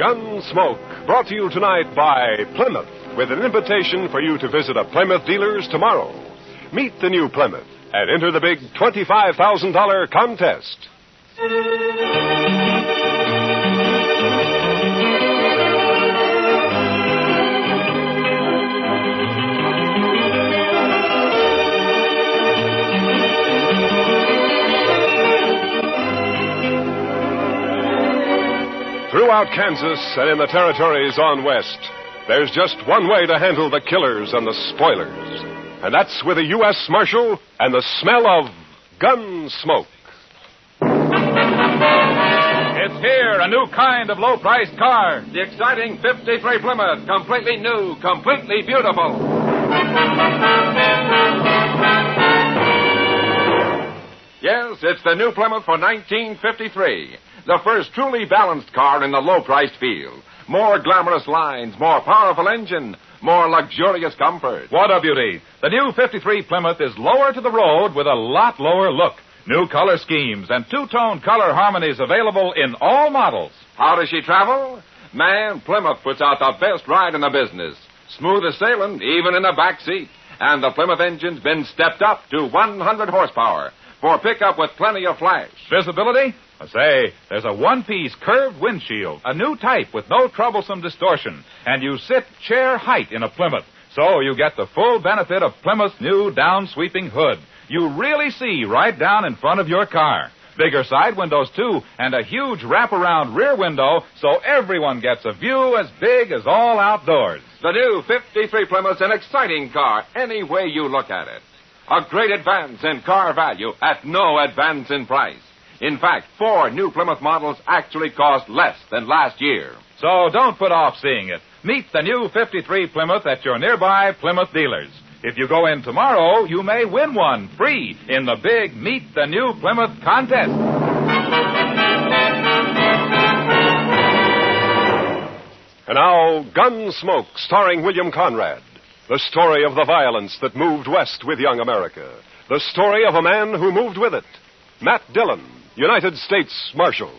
Gunsmoke, brought to you tonight by Plymouth, with an invitation for you to visit a Plymouth dealer's tomorrow. Meet the new Plymouth and enter the big $25,000 contest. Throughout Kansas and in the territories on west, there's just one way to handle the killers and the spoilers. And that's with a U.S. Marshal and the smell of Gunsmoke. It's here, a new kind of low-priced car. The exciting 53 Plymouth, completely new, completely beautiful. Yes, it's the new Plymouth for 1953. The first truly balanced car in the low-priced field. More glamorous lines, more powerful engine, more luxurious comfort. What a beauty. The new 53 Plymouth is lower to the road with a lot lower look. New color schemes and two-tone color harmonies available in all models. How does she travel? Man, Plymouth puts out the best ride in the business. Smooth as sailing, even in the back seat. And the Plymouth engine's been stepped up to 100 horsepower for pickup with plenty of flash. Visibility? Say, there's a one-piece curved windshield, a new type with no troublesome distortion, and you sit chair height in a Plymouth, so you get the full benefit of Plymouth's new down-sweeping hood. You really see right down in front of your car. Bigger side windows, too, and a huge wraparound rear window, so everyone gets a view as big as all outdoors. The new 53 Plymouth's an exciting car, any way you look at it. A great advance in car value at no advance in price. In fact, 4 new Plymouth models actually cost less than last year. So don't put off seeing it. Meet the new 53 Plymouth at your nearby Plymouth dealers. If you go in tomorrow, you may win one free in the big Meet the New Plymouth contest. And now, Gunsmoke, starring William Conrad. The story of the violence that moved west with young America. The story of a man who moved with it. Matt Dillon, United States Marshal.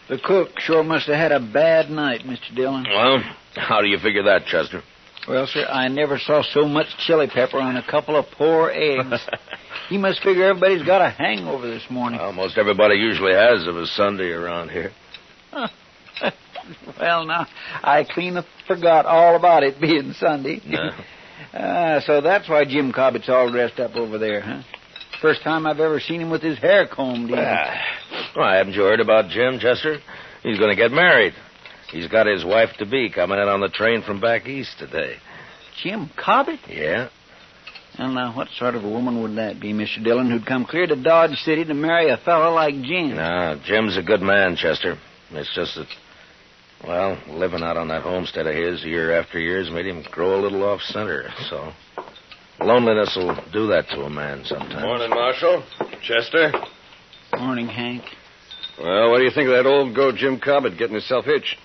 The cook sure must have had a bad night, Mr. Dillon. Well, how do you figure that, Chester? Well, sir, I never saw so much chili pepper on a couple of poor eggs. He must figure everybody's got a hangover this morning. Almost everybody usually has of a Sunday around here. Well, now, I clean forgot all about it being Sunday. No. So that's why Jim Cobbett's all dressed up over there, huh? First time I've ever seen him with his hair combed in. Well, haven't you heard about Jim, Chester? He's going to get married. He's got his wife-to-be coming in on the train from back east today. Jim Cobbett? Yeah. Well, now, what sort of a woman would that be, Mr. Dillon, who'd come clear to Dodge City to marry a fellow like Jim? No, Jim's a good man, Chester. It's just that, well, living out on that homestead of his year after year has made him grow a little off-center, so loneliness will do that to a man sometimes. Morning, Marshal. Chester. Morning, Hank. Well, what do you think of that old goat Jim Cobbett getting himself hitched?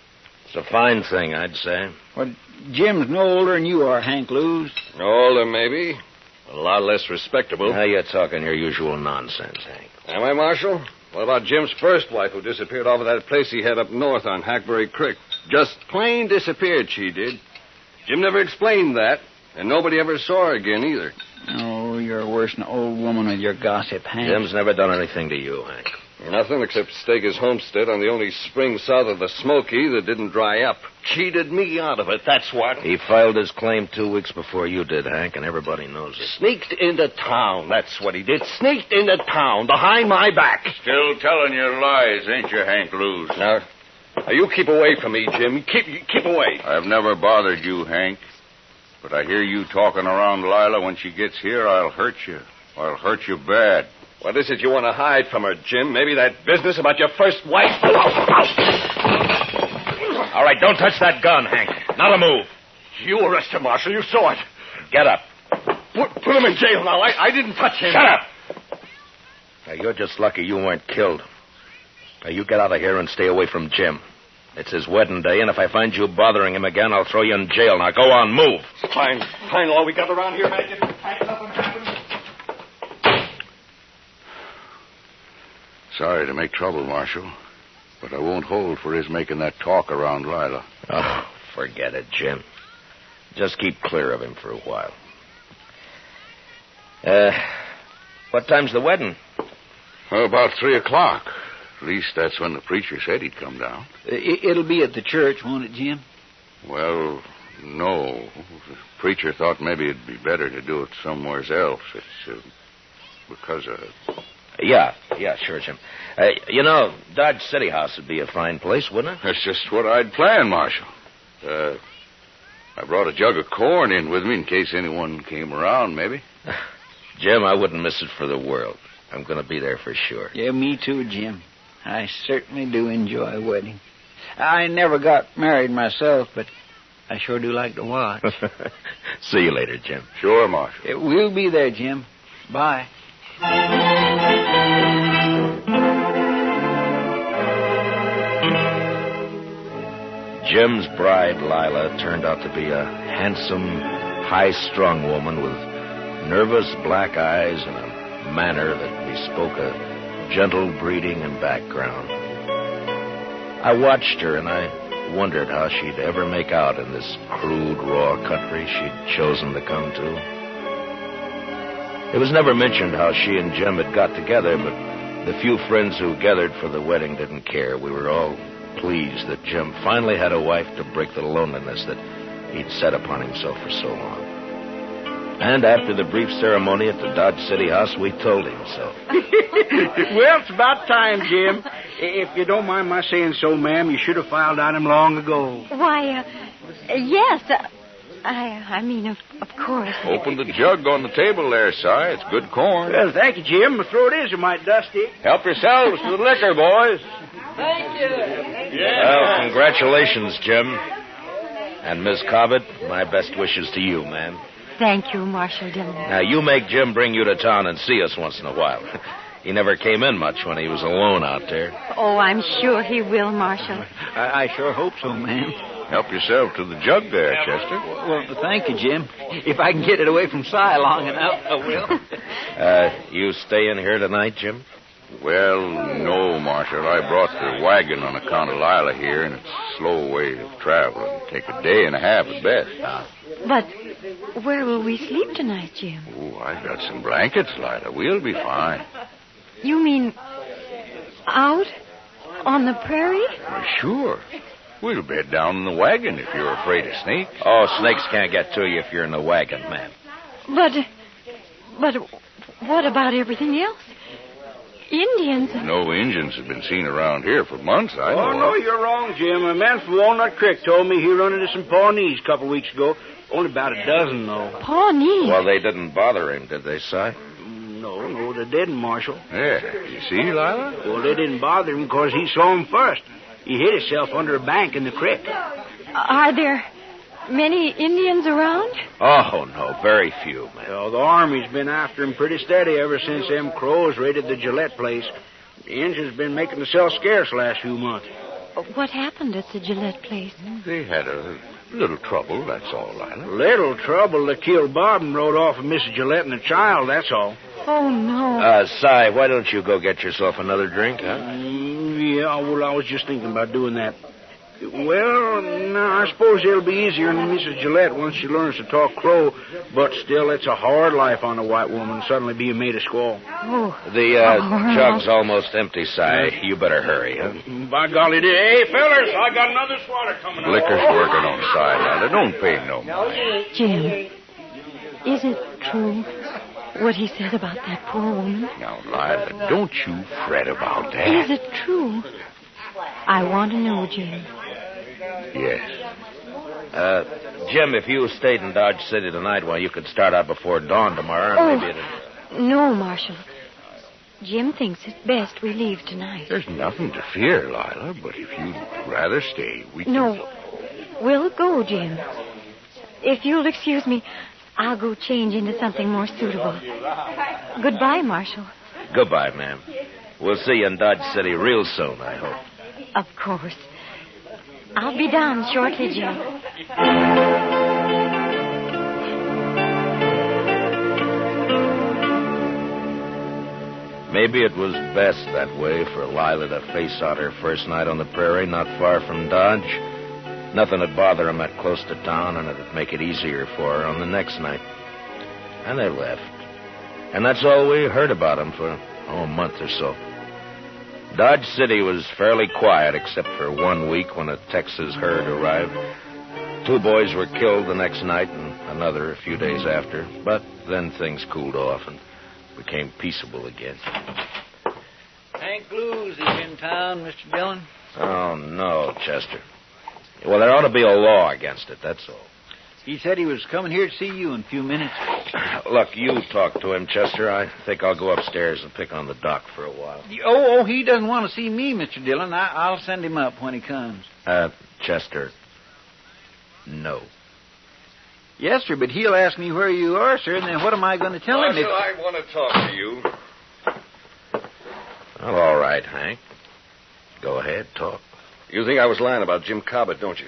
It's a fine thing, I'd say. Well, Jim's no older than you are, Hank Lewis. Older, maybe. A lot less respectable. Now you're talking your usual nonsense, Hank. Am I, Marshal? What about Jim's first wife who disappeared off of that place he had up north on Hackberry Creek? Just plain disappeared, she did. Jim never explained that, and nobody ever saw her again either. Oh, you're worse than an old woman with your gossip, Hank. Jim's never done anything to you, Hank. Nothing except stake his homestead on the only spring south of the Smoky that didn't dry up. Cheated me out of it, that's what. He filed his claim 2 weeks before you did, Hank, and everybody knows it. Sneaked into town, that's what he did. Sneaked into town, behind my back. Still telling your lies, ain't you, Hank Lewis? Now, you keep away from me, Jim. Keep away. I've never bothered you, Hank. But I hear you talking around Lila. When she gets here, I'll hurt you. I'll hurt you bad. What is it you want to hide from her, Jim? Maybe that business about your first wife? All right, don't touch that gun, Hank. Not a move. You arrested Marshal. You saw it. Get up. Put him in jail now. I didn't touch him. Shut up. Now, you're just lucky you weren't killed. Now, you get out of here and stay away from Jim. It's his wedding day, and if I find you bothering him again, I'll throw you in jail. Now, go on, move. Fine all we got around here, man. Nothing happens. Sorry to make trouble, Marshal, but I won't hold for his making that talk around Lila. Oh, forget it, Jim. Just keep clear of him for a while. What time's the wedding? About 3 o'clock. At least that's when the preacher said he'd come down. It'll be at the church, won't it, Jim? Well, no. The preacher thought maybe it'd be better to do it somewhere else. It's because of... Yeah, sure, Jim. Dodge City House would be a fine place, wouldn't it? That's just what I'd planned, Marshal. I brought a jug of corn in with me in case anyone came around, maybe. Jim, I wouldn't miss it for the world. I'm going to be there for sure. Yeah, me too, Jim. I certainly do enjoy a wedding. I never got married myself, but I sure do like to watch. See you later, Jim. Sure, Marshal. We'll be there, Jim. Bye. Jim's bride, Lila, turned out to be a handsome, high-strung woman with nervous black eyes and a manner that bespoke a gentle breeding and background. I watched her, and I wondered how she'd ever make out in this crude, raw country she'd chosen to come to. It was never mentioned how she and Jim had got together, but the few friends who gathered for the wedding didn't care. We were all pleased that Jim finally had a wife to break the loneliness that he'd set upon himself for so long. And after the brief ceremony at the Dodge City House, we told him so. Well, it's about time, Jim. If you don't mind my saying so, ma'am, you should have filed on him long ago. Why, yes. I mean, of course. Open the jug on the table there, Si. It's good corn. Well, thank you, Jim. My throat is a mite dusty. Help yourselves to the liquor, boys. Thank you. Well, congratulations, Jim. And Miss Cobbett, my best wishes to you, ma'am. Thank you, Marshal Dillon. Now, you make Jim bring you to town and see us once in a while. He never came in much when he was alone out there. Oh, I'm sure he will, Marshal. I sure hope so, ma'am. Help yourself to the jug there, Chester. Well, thank you, Jim. If I can get it away from Si long enough, I will. You stay in here tonight, Jim? Well, no, Marshal. I brought the wagon on account of Lila here, and it's a slow way of traveling. Take a day and a half at best. But where will we sleep tonight, Jim? Oh, I've got some blankets, Lila. We'll be fine. You mean out on the prairie? Well, sure. We'll bed down in the wagon if you're afraid of snakes. Oh, snakes can't get to you if you're in the wagon, ma'am. But what about everything else? Indians. No Indians have been seen around here for months, I know. Oh, no, you're wrong, Jim. A man from Walnut Creek told me he run into some Pawnees a couple weeks ago. Only about a dozen, though. Pawnees? Well, they didn't bother him, did they, Si? No, they didn't, Marshal. Yeah. You see, Lila? Well, they didn't bother him because he saw him first. He hid himself under a bank in the creek. Are there many Indians around? Oh, no, very few, ma'am. Well, the Army's been after him pretty steady ever since them Crows raided the Gillette place. The Indians been making themselves scarce last few months. What happened at the Gillette place? They had a little trouble, that's all, Lila. Little trouble. They killed Bob and rode off with Mrs. Gillette and the child, that's all. Oh, no. Si, why don't you go get yourself another drink, huh? Yeah, well, I was just thinking about doing that. Well, no, I suppose it'll be easier on Mrs. Gillette once she learns to talk Crow, but still, it's a hard life on a white woman, suddenly being made a squaw. Oh. The jug's almost empty, Si. You better hurry, huh? By golly, hey, fellers, I got another swatter coming up. Liquor's working on the side, Lila. Don't pay no mind. Jim, is it true what he said about that poor woman? Now, Lila, don't you fret about that. Is it true? I want to know, Jim. Yes. Jim, if you stayed in Dodge City tonight, well, you could start out before dawn tomorrow, and maybe No, Marshal. Jim thinks it's best we leave tonight. There's nothing to fear, Lila, but if you'd rather stay, we can... No, we'll go, Jim. If you'll excuse me, I'll go change into something more suitable. Goodbye, Marshal. Goodbye, ma'am. We'll see you in Dodge City real soon, I hope. Of course. I'll be down shortly, Joe. Maybe it was best that way for Lila to face out her first night on the prairie, not far from Dodge. Nothing would bother him that close to town, and it'd make it easier for her on the next night. And they left. And that's all we heard about him for, a month or so. Dodge City was fairly quiet, except for 1 week when a Texas herd arrived. 2 boys were killed the next night, and another a few days after. But then things cooled off and became peaceable again. Hank Blues is in town, Mr. Dillon. Oh, no, Chester. Well, there ought to be a law against it, that's all. He said he was coming here to see you in a few minutes. Look, you talk to him, Chester. I think I'll go upstairs and pick on the doc for a while. Oh, he doesn't want to see me, Mr. Dillon. I'll send him up when he comes. Chester, no. Yes, sir, but he'll ask me where you are, sir, and then what am I going to tell him? Marshal, I want to talk to you. Well, all right, Hank. Go ahead, talk. You think I was lying about Jim Cobbett, don't you?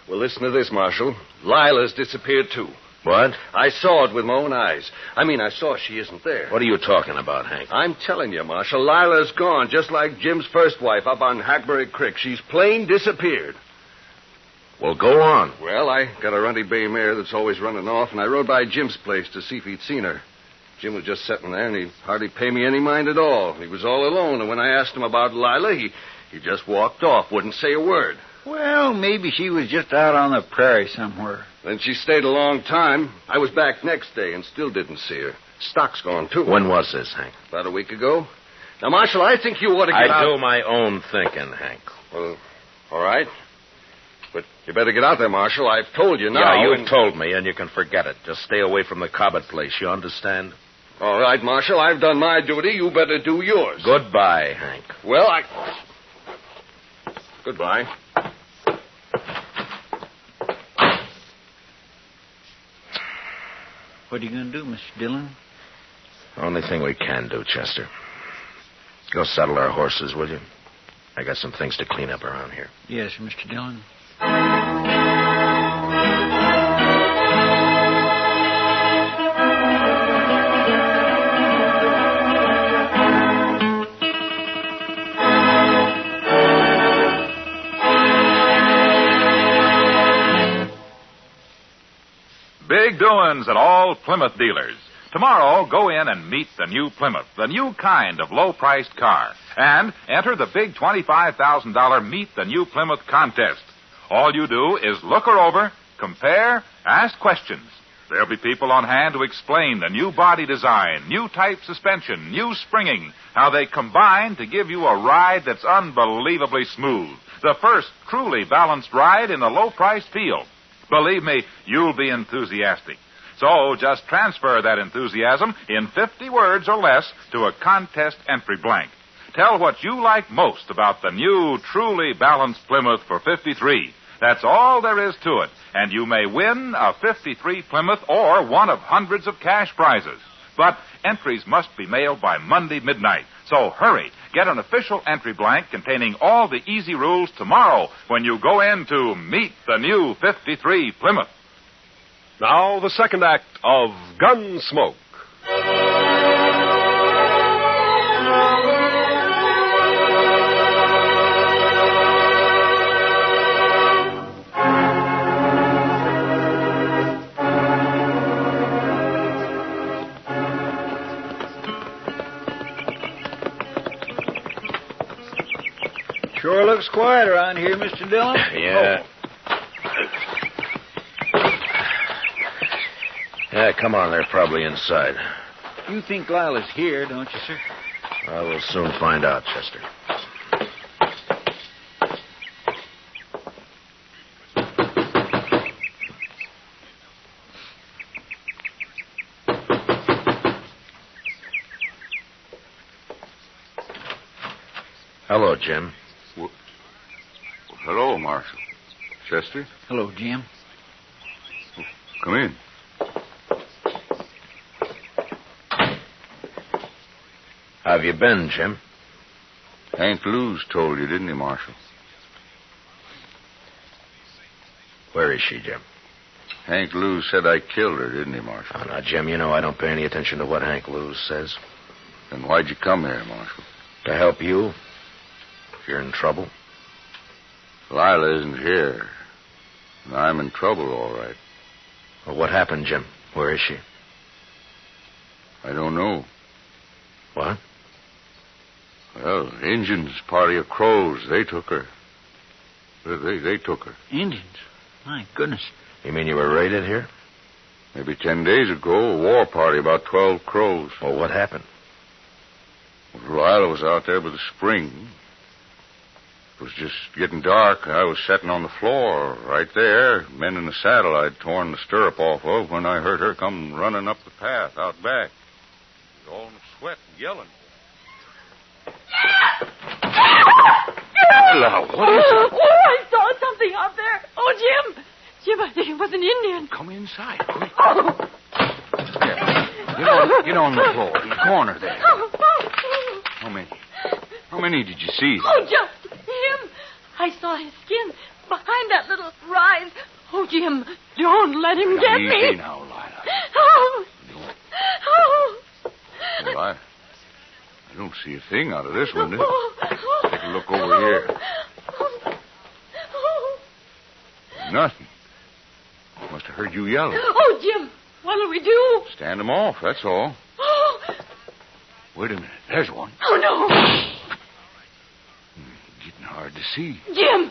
Well, listen to this, Marshal. Lila's disappeared, too. What? I saw it with my own eyes. I saw she isn't there. What are you talking about, Hank? I'm telling you, Marshal, Lila's gone, just like Jim's first wife up on Hackberry Creek. She's plain disappeared. Well, go on. Well, I got a runty bay mare that's always running off, and I rode by Jim's place to see if he'd seen her. Jim was just sitting there, and he hardly paid me any mind at all. He was all alone, and when I asked him about Lila, he just walked off, wouldn't say a word. Well, maybe she was just out on the prairie somewhere. Then she stayed a long time. I was back next day and still didn't see her. Stock's gone, too. When was this, Hank? About a week ago. Now, Marshal, I think you ought to get out. I do my own thinking, Hank. Well, all right. But you better get out there, Marshal. I've told you now. Yeah, you've told me, and you can forget it. Just stay away from the Cobbett place, you understand? All right, Marshal. I've done my duty. You better do yours. Goodbye, Hank. Well, Goodbye. What are you going to do, Mr. Dillon? Only thing we can do, Chester. Go saddle our horses, will you? I got some things to clean up around here. Yes, Mr. Dillon. Big doings at all Plymouth dealers. Tomorrow, go in and meet the new Plymouth, the new kind of low-priced car. And enter the big $25,000 Meet the New Plymouth contest. All you do is look her over, compare, ask questions. There'll be people on hand to explain the new body design, new type suspension, new springing, how they combine to give you a ride that's unbelievably smooth. The first truly balanced ride in the low-priced field. Believe me, you'll be enthusiastic. So just transfer that enthusiasm in 50 words or less to a contest entry blank. Tell what you like most about the new, truly balanced Plymouth for 53. That's all there is to it, and you may win a 53 Plymouth or one of hundreds of cash prizes. But entries must be mailed by Monday midnight. So hurry. Get an official entry blank containing all the easy rules tomorrow when you go in to meet the new 53 Plymouth. Now, the second act of Gunsmoke. Sure looks quiet around here, Mr. Dillon. Yeah. Yeah, come on. They're probably inside. You think Lila's here, don't you, sir? I will soon find out, Chester. Hello, Jim. Hello, Marshal. Chester? Hello, Jim. Come in. How have you been, Jim? Hank Lewis told you, didn't he, Marshal? Where is she, Jim? Hank Lewis said I killed her, didn't he, Marshal? Oh, now, Jim, you know I don't pay any attention to what Hank Lewis says. Then why'd you come here, Marshal? To help you. If you're in trouble. Lila isn't here. And I'm in trouble, all right. Well, what happened, Jim? Where is she? I don't know. What? Well, Injuns, party of Crows, they took her. They took her. Indians? My goodness. You mean you were raided here? Maybe 10 days ago, a war party, about 12 Crows. Well, what happened? Well, Lila was out there by the spring. It was just getting dark. I was sitting on the floor right there, mending the saddle I'd torn the stirrup off of when I heard her come running up the path out back. She was all in a sweat and yelling. Hello, what is it? Oh, I saw something out there. Oh, Jim. Jim, I think it was an Indian. Come inside, quick. Oh. Get on the floor, in the corner there. How many did you see? Oh, just him. I saw his skin behind that little rise. Oh, Jim, don't let him get me. Easy now, Lila. Oh. Oh. Well, I don't see a thing out of this window. Take a look over here. Nothing. Must have heard you yelling. Oh, Jim, what'll we do? Stand them off, that's all. Oh, Wait a minute. There's one. oh no. Getting hard to see. Jim,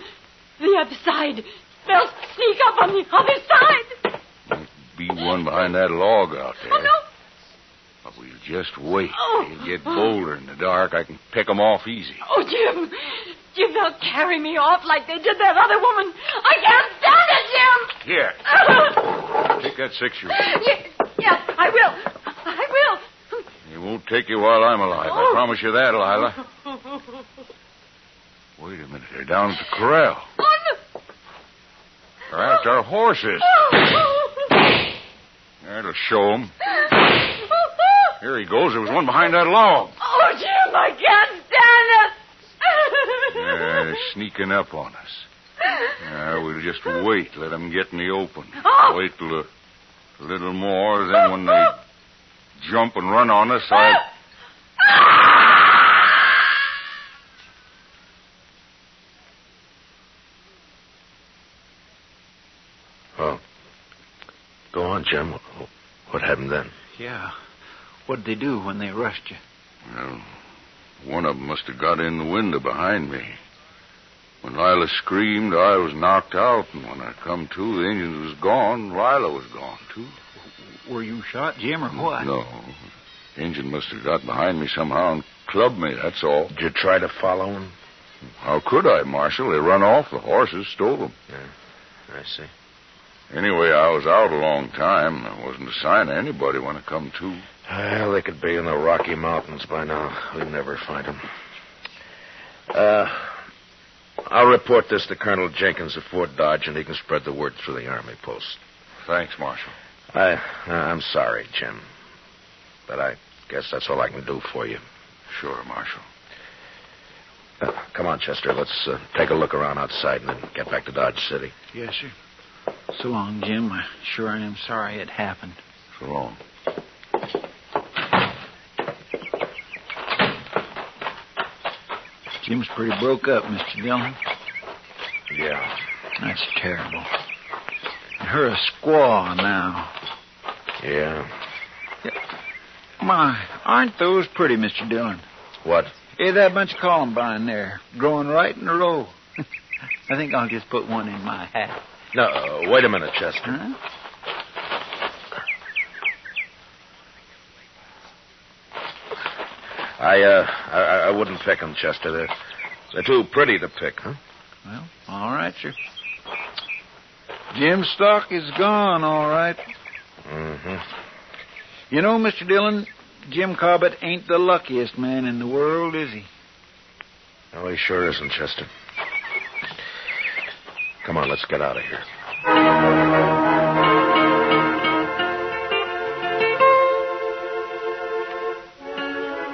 the other side. They'll sneak up on the other side. Might be one behind that log out there. Oh, no. But we'll just wait. Oh. They'll get bolder in the dark. I can pick them off easy. Oh, Jim. Jim, they'll carry me off like they did that other woman. I can't stand it, Jim. Here. Take that 6-shooter. Yes, I will. I will. It won't take you while I'm alive. I promise you that, Lila. Wait a minute. They're down at the corral. Oh, no. They're after our horses. Oh. That'll show them. Here he goes. There was one behind that log. Oh, Jim, I can't stand it. Yeah, they're sneaking up on us. We'll just wait. Let them get in the open. Oh. Wait till a little more. Then when they jump and run on us, Well, go on, Jim. What happened then? Yeah. What'd they do when they rushed you? Well, one of them must have got in the window behind me. When Lila screamed, I was knocked out, and when I come to, the engine was gone. Lila was gone, too. Were you shot, Jim, or what? No. The engine must have got behind me somehow and clubbed me, that's all. Did you try to follow him? How could I, Marshal? They run off. The horses stole them. Yeah, I see. Anyway, I was out a long time. There wasn't a sign of anybody when I come to. Well, they could be in the Rocky Mountains by now. We'd never find them. I'll report this to Colonel Jenkins at Fort Dodge, and he can spread the word through the Army post. Thanks, Marshal. I'm sorry, Jim. But I guess that's all I can do for you. Sure, Marshal. Come on, Chester. Let's take a look around outside and then get back to Dodge City. Yes, sir. So long, Jim. I sure am sorry it happened. So long. Jim's pretty broke up, Mr. Dillon. Yeah. That's terrible. And her a squaw now. Yeah. My, aren't those pretty, Mr. Dillon? What? Hey, that bunch of columbine there, growing right in a row. I think I'll just put one in my hat. No, wait a minute, Chester. Huh? I wouldn't pick them, Chester. They're too pretty to pick, huh? Well, all right, sir. Jim's stock is gone, all right. Mm-hmm. You know, Mr. Dillon, Jim Cobbett ain't the luckiest man in the world, is he? No, he sure isn't, Chester. Come on, let's get out of here.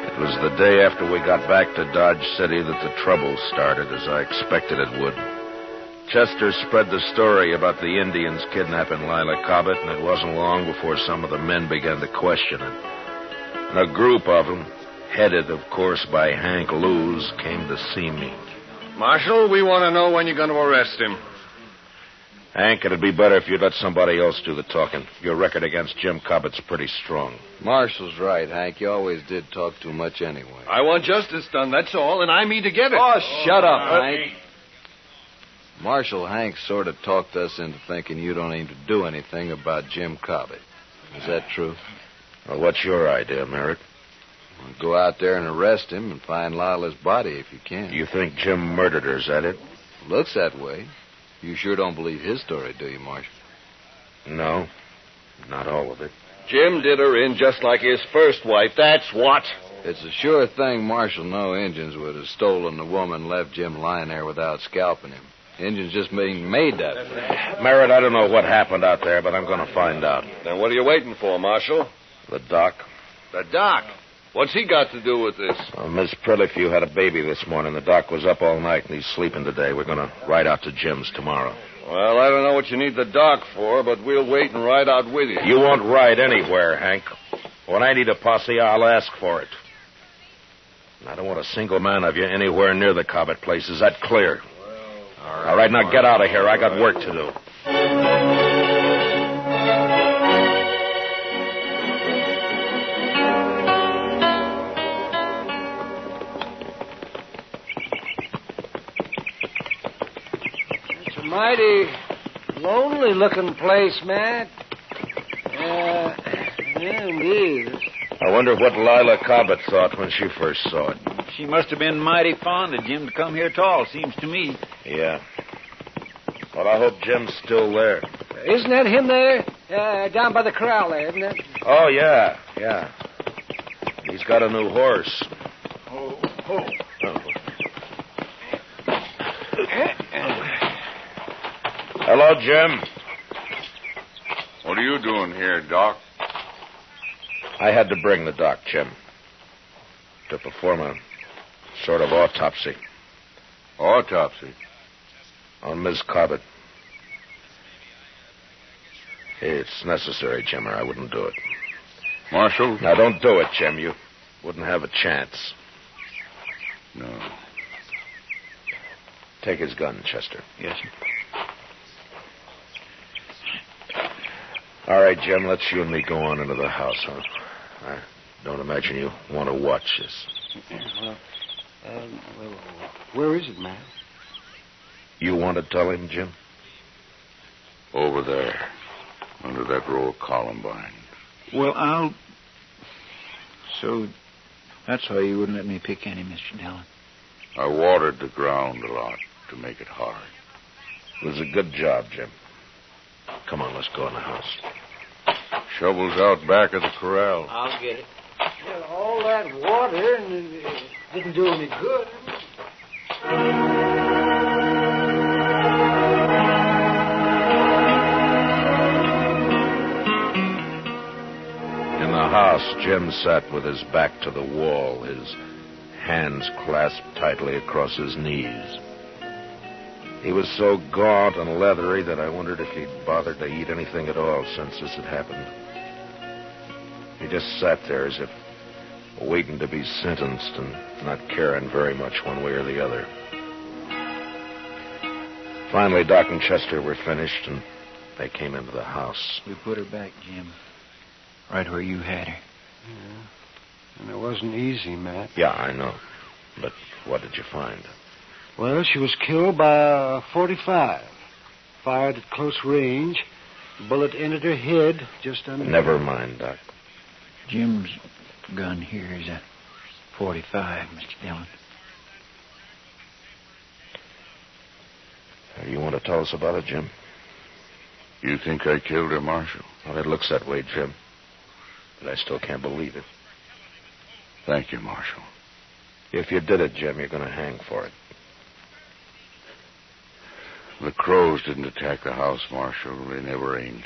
It was the day after we got back to Dodge City that the trouble started, as I expected it would. Chester spread the story about the Indians kidnapping Lila Cobbett, and it wasn't long before some of the men began to question it. And a group of them, headed, of course, by Hank Lewis, came to see me. Marshal, we want to know when you're going to arrest him. Hank, it'd be better if you'd let somebody else do the talking. Your record against Jim Cobbett's pretty strong. Marshal's right, Hank. You always did talk too much anyway. I want justice done, that's all, and I mean to get it. Oh, shut up, Hank. Marshal, Hank sort of talked us into thinking you don't aim to do anything about Jim Cobbett. Is that true? Well, what's your idea, Merritt? Well, go out there and arrest him and find Lila's body if you can. You think Jim murdered her, is that it? Looks that way. You sure don't believe his story, do you, Marshal? No, not all of it. Jim did her in just like his first wife, that's what. It's a sure thing Marshal no Injuns would have stolen the woman and left Jim lying there without scalping him. Injuns just being made that way. Merritt, I don't know what happened out there, but I'm going to find out. Then what are you waiting for, Marshal? The doc. The doc? What's he got to do with this? Well, Miss Prilifew had a baby this morning. The doc was up all night, and he's sleeping today. We're going to ride out to Jim's tomorrow. Well, I don't know what you need the doc for, but we'll wait and ride out with you. You won't ride anywhere, Hank. When I need a posse, I'll ask for it. And I don't want a single man of you anywhere near the Cobbett place. Is that clear? All right, now get out of here. I got work to do. It's a mighty lonely-looking place, Matt. Yeah, it is. I wonder what Lila Cobbett thought when she first saw it. She must have been mighty fond of Jim to come here at all, seems to me. Yeah. Well, I hope Jim's still there. Isn't that him there? Down by the corral there, isn't it? Oh, yeah. He's got a new horse. Oh. Hello, Jim. What are you doing here, Doc? I had to bring the doc, Jim, to perform a sort of autopsy. Autopsy? On Miss Cobbett. It's necessary, Jim, or I wouldn't do it. Marshal? Now, don't do it, Jim. You wouldn't have a chance. No. Take his gun, Chester. Yes, sir. All right, Jim, let's you and me go on into the house, huh? I don't imagine you want to watch this. Where is it, Matt? You want to tell him, Jim? Over there, under that row of columbines. Well, So, that's why you wouldn't let me pick any, Mr. Dillon. I watered the ground a lot to make it hard. It was a good job, Jim. Come on, let's go in the house. Shovels out back of the corral. I'll get it. Well, all that water and it didn't do any good. In the house, Jim sat with his back to the wall, his hands clasped tightly across his knees. He was so gaunt and leathery that I wondered if he'd bothered to eat anything at all since this had happened. He just sat there as if waiting to be sentenced and not caring very much one way or the other. Finally, Doc and Chester were finished, and they came into the house. We put her back, Jim. Right where you had her. Yeah. And it wasn't easy, Matt. Yeah, I know. But what did you find? Well, she was killed by a .45. Fired at close range. Bullet entered her head just under... Never mind, Doc. Jim's gun here is a .45, Mr. Dillon. You want to tell us about it, Jim? You think I killed her, Marshal? Well, it looks that way, Jim. But I still can't believe it. Thank you, Marshal. If you did it, Jim, you're going to hang for it. The crows didn't attack the house, Marshal. They never aimed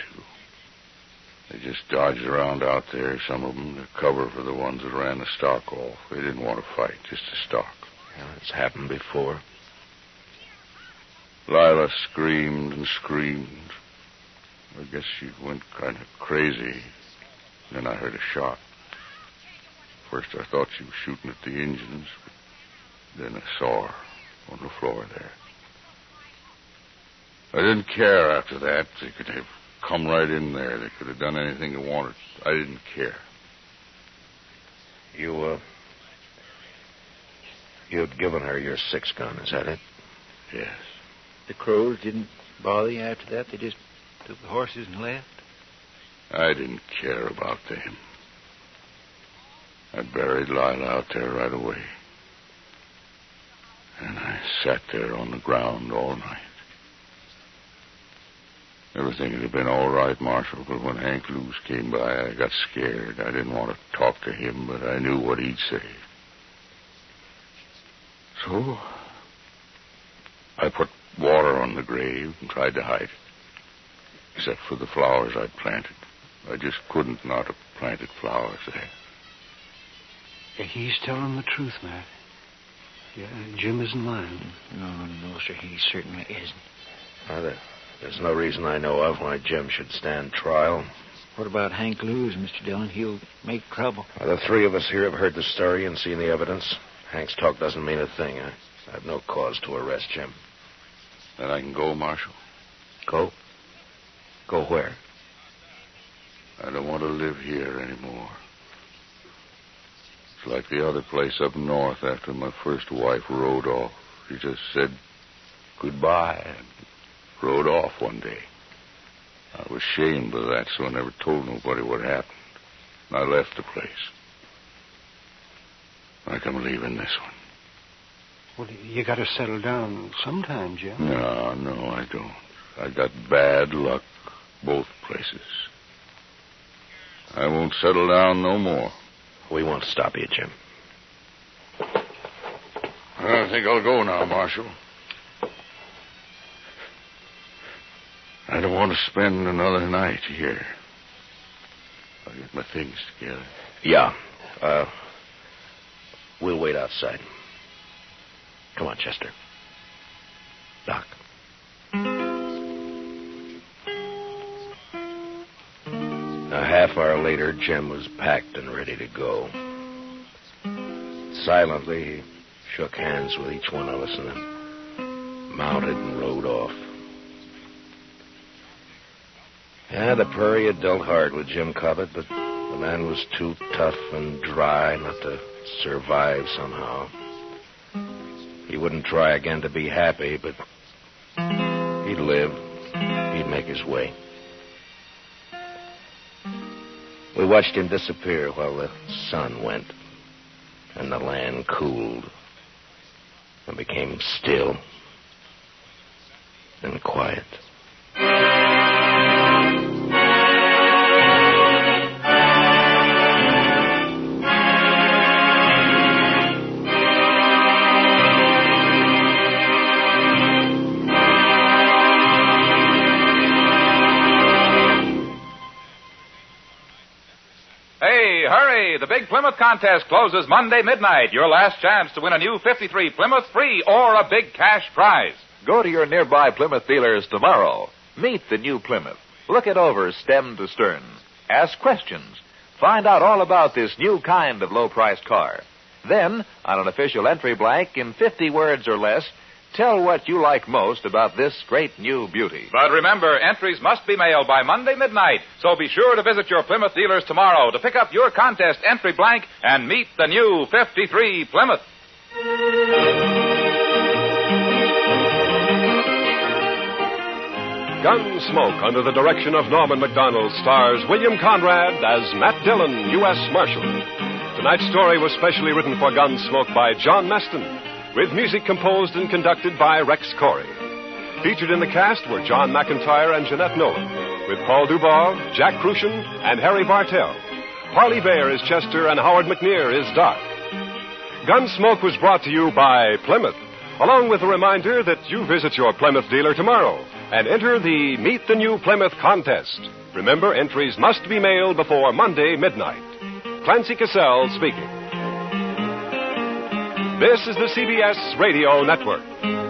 to. They just dodged around out there, some of them, to cover for the ones that ran the stock off. They didn't want to fight, just to stalk. Yeah, it's happened before. Lila screamed and screamed. I guess she went kind of crazy. Then I heard a shot. First I thought she was shooting at the engines, but then I saw her on the floor there. I didn't care after that. They could have come right in there. They could have done anything they wanted. I didn't care. You had given her your 6-gun, is that it? Yes. The crows didn't bother you after that? They just took the horses and left? I didn't care about them. I buried Lila out there right away. And I sat there on the ground all night. Everything would have been all right, Marshal, but when Hank Lewis came by, I got scared. I didn't want to talk to him, but I knew what he'd say. So, I put water on the grave and tried to hide it. Except for the flowers I'd planted. I just couldn't not have planted flowers there. He's telling the truth, Matt. Yeah, Jim isn't lying. No, sir, he certainly isn't. There's no reason I know of why Jim should stand trial. What about Hank Lewis, Mr. Dillon? He'll make trouble. The three of us here have heard the story and seen the evidence. Hank's talk doesn't mean a thing. I have no cause to arrest Jim. Then I can go, Marshal. Go? Go where? I don't want to live here anymore. It's like the other place up north after my first wife rode off. She just said goodbye and rode off one day. I was ashamed of that, so I never told nobody what happened. And I left the place. Like I'm leaving this one. Well, you got to settle down sometime, Jim. No, I don't. I got bad luck both places. I won't settle down no more. We won't stop you, Jim. I think I'll go now, Marshal. I don't want to spend another night here. I'll get my things together. Yeah. We'll wait outside. Come on, Chester. Doc. A half hour later, Jim was packed and ready to go. Silently, he shook hands with each one of us and then mounted and rode off. Yeah, the prairie had dealt hard with Jim Cobbett, but the man was too tough and dry not to survive somehow. He wouldn't try again to be happy, but he'd live. He'd make his way. We watched him disappear while the sun went and the land cooled and became still and quiet. Hurry! The Big Plymouth contest closes Monday midnight. Your last chance to win a new 53 Plymouth free or a big cash prize. Go to your nearby Plymouth dealers tomorrow. Meet the new Plymouth. Look it over stem to stern. Ask questions. Find out all about this new kind of low-priced car. Then, on an official entry blank in 50 words or less, tell what you like most about this great new beauty. But remember, entries must be mailed by Monday midnight, so be sure to visit your Plymouth dealers tomorrow to pick up your contest entry blank and meet the new 53 Plymouth. Gunsmoke, under the direction of Norman MacDonald, stars William Conrad as Matt Dillon, U.S. Marshal. Tonight's story was specially written for Gunsmoke by John Meston, with music composed and conducted by Rex Corey. Featured in the cast were John McIntyre and Jeanette Nolan, with Paul Dubov, Jack Crucian, and Harry Bartell. Harley Bayer is Chester, and Howard McNear is Doc. Gunsmoke was brought to you by Plymouth, along with a reminder that you visit your Plymouth dealer tomorrow and enter the Meet the New Plymouth contest. Remember, entries must be mailed before Monday midnight. Clancy Cassell speaking. This is the CBS Radio Network.